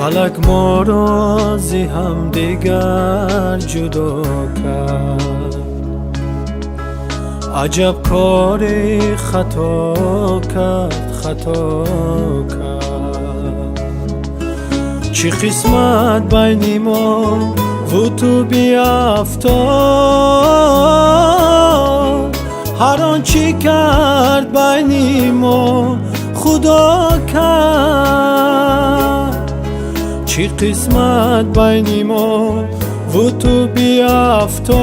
فلک ما را ز هم دیگر جدا کرد. عجب کاری خطا کرد. چی قسمت بین ما و تو بیافتاد. هر آنچه کرد بین ما خدا کرد. چی قسمت بین ما و تو بیافتاد.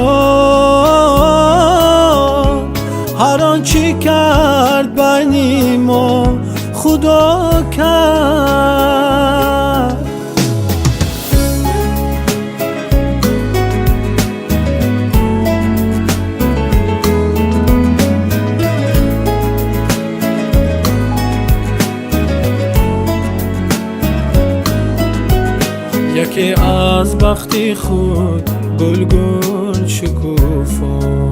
هر آنچه کرد بین ما خدا کرد. یکی از بخت خود گل شکوفا،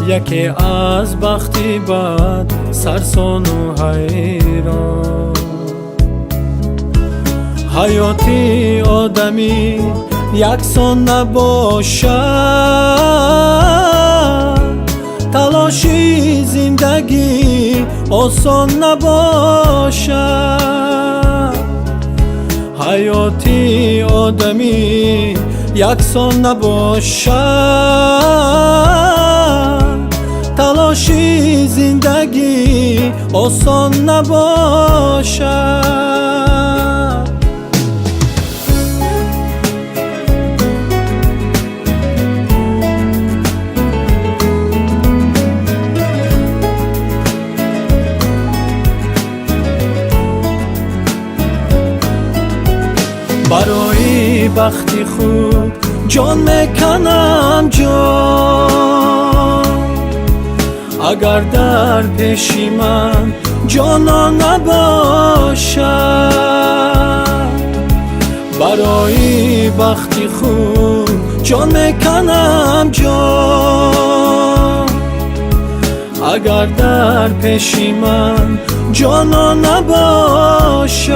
یکی از بخت بد سرسان و حیران. حیاتی آدمی یکسان نباشد. تلاشی زندگی آسان نباشد. حیاتی آدمی یکسان نباشد. تلاشی زندگی آسان نباشد. برای بخت خود جان میکنم جان. اگر در پیش من جانا نباشد. برای بخت خود جان میکنم جان. اگر در پیش من جانا نباشد.